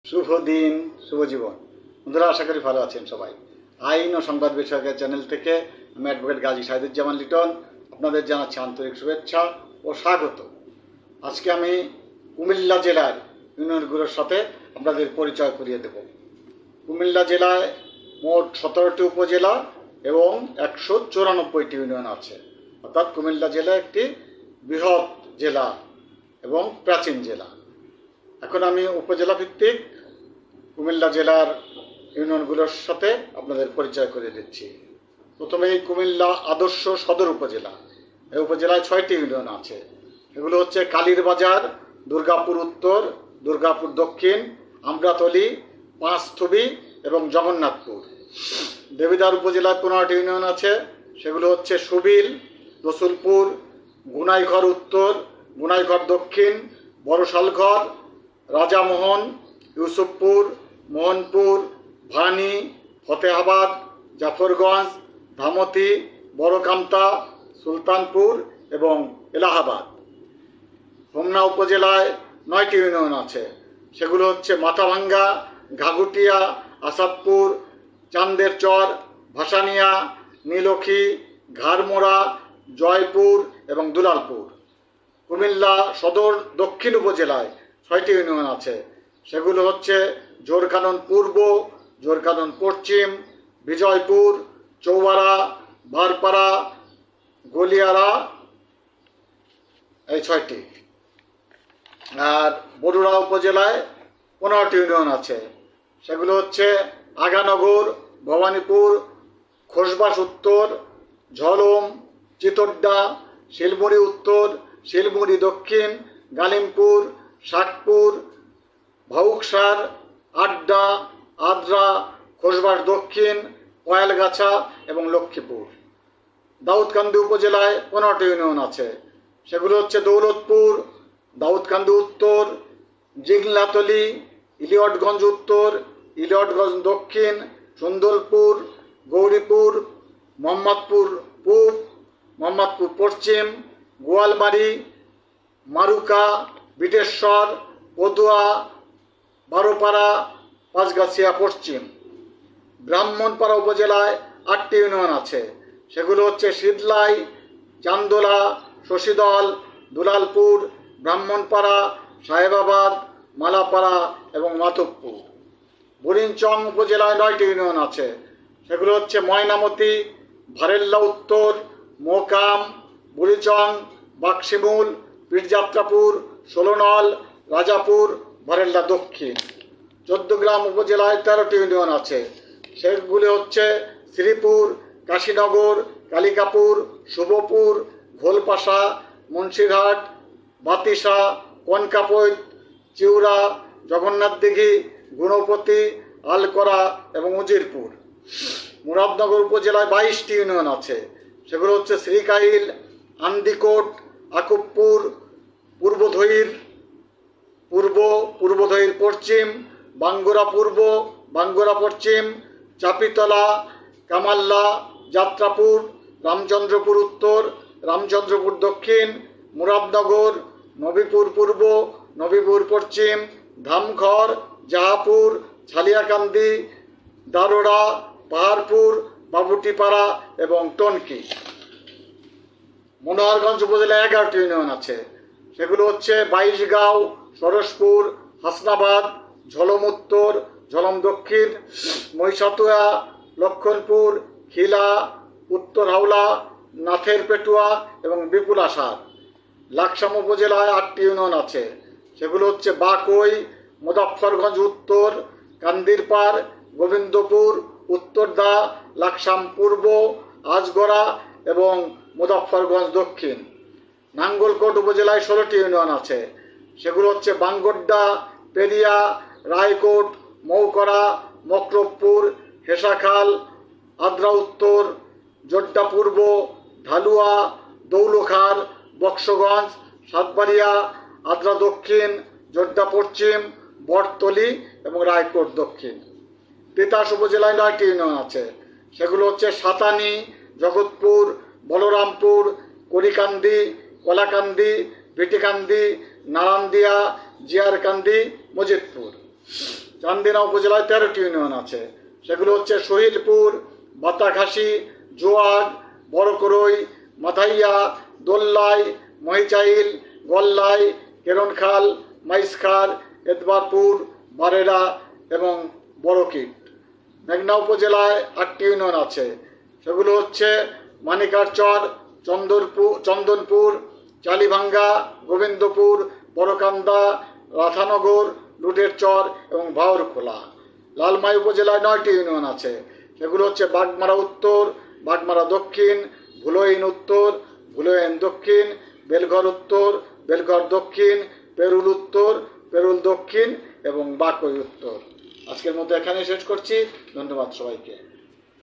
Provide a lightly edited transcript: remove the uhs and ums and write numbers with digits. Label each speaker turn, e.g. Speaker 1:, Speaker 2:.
Speaker 1: শুভ দিন, শুভ জীবন। বন্ধুরা, আশা করি ভালো আছেন সবাই। আইন ও সংবাদ বিষয়কের চ্যানেল থেকে আমি অ্যাডভোকেট গাজী সাইদুজ্জামান লিটন আপনাদের জানাচ্ছি আন্তরিক শুভেচ্ছা ও স্বাগত। আজকে আমি কুমিল্লা জেলার ইউনিয়নগুলোর সাথে আপনাদের পরিচয় করিয়ে দেব। কুমিল্লা জেলায় মোট 17টি উপজেলা এবং 194টি ইউনিয়ন আছে। অর্থাৎ কুমিল্লা জেলা একটি বৃহৎ জেলা এবং প্রাচীন জেলা। এখন আমি উপজেলা ভিত্তিক কুমিল্লা জেলার ইউনিয়নগুলোর সাথে আপনাদের পরিচয় করে দিচ্ছি। প্রথমেই কুমিল্লা আদর্শ সদর উপজেলা। এই উপজেলায় 6টি ইউনিয়ন আছে। এগুলো হচ্ছে কালীর বাজার, দুর্গাপুর উত্তর, দুর্গাপুর দক্ষিণ, আমরাতলি, পাঁচথবি এবং জগন্নাথপুর। দেবিদ্বার উপজেলায় 15টি ইউনিয়ন আছে। সেগুলো হচ্ছে সুবিল, রসুলপুর, গুনাইঘর উত্তর, গুনাইঘর দক্ষিণ, বড়শালঘর, রাজামোহন, ইউসুফপুর, মোহনপুর, ভানি, ফতেহাবাদ, জাফরগঞ্জ, ধামতি, বড়কামতা, সুলতানপুর এবং এলাহাবাদ। হোমনা উপজেলায় 9টি ইউনিয়ন আছে। সেগুলো হচ্ছে মাথাভাঙ্গা, ঘাগুটিয়া, আসাদপুর, চান্দের চর, ভাসানিয়া, নীলক্ষী, ঘাড়মোড়া, জয়পুর এবং দুলালপুর। কুমিল্লা সদর দক্ষিণ উপজেলায় 6টি ইউনিয়ন আছে। সেগুলো হচ্ছে জোরকানন পূর্ব, জোরকানন পশ্চিম, বিজয়পুর, চৌবাড়া, বারপাড়া, গলিয়ারা, এই 6টি। আর বরুড়া উপজেলায় 15টি ইউনিয়ন আছে। সেগুলো হচ্ছে আগানগর, ভবানীপুর, খোসবাস উত্তর, ঝলম, চিতড্ডা, শিলমুড়ি উত্তর, শিলমুড়ি দক্ষিণ, গালিমপুর, শাকপুর, ভাউকসার, আড্ডা, আদ্রা, খোসবাস দক্ষিণ, কয়ালগাছা এবং লক্ষ্মীপুর। দাউদকান্দি উপজেলায় 15টি ইউনিয়ন আছে। সেগুলো হচ্ছে দৌলতপুর, দাউদকান্দি উত্তর, জিংলাতলি, ইলিয়টগঞ্জ উত্তর, ইলিয়টগঞ্জ দক্ষিণ, সুন্দরপুর, গৌরীপুর, মোহাম্মদপুর পূব, মোহাম্মদপুর পশ্চিম, গোয়ালবাড়ি, মারুকা, বিটেশ্বর, পদুয়া, বারোপাড়া, পাঁচগাছিয়া পশ্চিম। ব্রাহ্মণপাড়া উপজেলায় 8টি ইউনিয়ন আছে। সেগুলো হচ্ছে শীতলাই, চান্দোলা, শশীদল, দুলালপুর, ব্রাহ্মণপাড়া, সাহেবাবাদ, মালাপাড়া এবং মাধবপুর। বুড়িনচং উপজেলায় 9টি ইউনিয়ন আছে। সেগুলো হচ্ছে ময়নামতি, ভারেল্লা উত্তর, মোকাম, বুড়িচং, বাক্সিমূল, পীরযাত্রাপুর, ষোলনল, রাজাপুর, ভারেল্লা দক্ষিণ। 14গ্রাম উপজেলায় 13টি ইউনিয়ন আছে। সেগুলি হচ্ছে শ্রীপুর, কাশীনগর, কালিকাপুর, শুভপুর, ঘোলপাশা, মুন্সিরহাট, বাতিসা, কনকাপৈত, চিউরা, জগন্নাথদিঘি, গুণপতি, আলকরা এবং উজিরপুর। মুরাদনগর উপজেলায় 22টি ইউনিয়ন আছে। সেগুলো হচ্ছে শ্রীকাইল, আন্দিকোট, আকুবপুর, পূর্বধৈর পূর্ব, পূর্বধৈর পশ্চিম, বাঙ্গুরা পূর্ব, বাঙ্গুরা পশ্চিম, চাপিতলা, কামাল্লা, যাত্রাপুর, রামচন্দ্রপুর উত্তর, রামচন্দ্রপুর দক্ষিণ, মুরাদনগর, নবীপুর পূর্ব, নবীপুর পশ্চিম, ধামঘর, জাহাপুর, ছালিয়াকান্দি, দারোড়া, পাহাড়পুর, বাবুটিপাড়া এবং টনকি। মনোহরগঞ্জ উপজেলায় 11টি ইউনিয়ন আছে। সেগুলো হচ্ছে 22গাঁও, সরসপুর, হাসনাবাদ, ঝলম উত্তর, ঝলম দক্ষিণ, মহিষাতুয়া, লক্ষণপুর, খিলা, উত্তর হাওলা, নাথের পেটুয়া এবং বিপুলাসার। লাকসাম উপজেলায় 8টি ইউনিয়ন আছে। সেগুলো হচ্ছে বাকই, মুজাফফরগঞ্জ উত্তর, কান্দিরপাড়, গোবিন্দপুর, উত্তরদা, লাকসাম পূর্ব, আজগড়া এবং মুজাফফরগঞ্জ দক্ষিণ। নাঙ্গলকোট উপজেলায় 16টি ইউনিয়ন আছে। সেগুলো হচ্ছে বাঙ্গড্ডা, পেরিয়া, রায়কোট, মৌকরা, মকরবপুর, হেসাখাল, আদ্রা উত্তর, জোড্ডা পূর্ব, ঢালুয়া, দৌলখার, বক্সগঞ্জ, সাতবাড়িয়া, আদ্রা দক্ষিণ, জোড্ডা পশ্চিম, বটতলি এবং রায়কোট দক্ষিণ। তিতাস উপজেলায় 9টি ইউনিয়ন আছে। সেগুলো হচ্ছে সাতানি, জগৎপুর, বলরামপুর, করিকান্দি, কলাকান্দি, ভিটিকান্দি, নারান্দিয়া, জিয়ারকান্দি, মজিদপুর। চান্দিনা উপজেলায় 13টি ইউনিয়ন আছে। সেগুলো হচ্ছে শহীদপুর, বাতাঘাসি, জোয়াগ, বড়করই, মাথাইয়া, দোল্লাই, মহিচাইল, গল্লাই, কেরনখাল, মাইসখার, এদবারপুর, বারেরা এবং বড়কিট। মেঘনা উপজেলায় 8টি ইউনিয়ন আছে। সেগুলো হচ্ছে মানিকারচর, চন্দনপুর, চালিভাঙ্গা, গোবিন্দপুর, বড়কান্দা, রাধানগর, লুটেরচর এবং ভাওরখোলা। লালমাই উপজেলায় 9টি ইউনিয়ন আছে। সেগুলো হচ্ছে বাগমারা উত্তর, বাগমারা দক্ষিণ, ভুলইন উত্তর, ভুলইন দক্ষিণ, বেলঘর উত্তর, বেলঘর দক্ষিণ, পেরুল উত্তর, পেরুল দক্ষিণ এবং বাকই উত্তর। আজকের মতো এখানে শেষ করছি। ধন্যবাদ সবাইকে।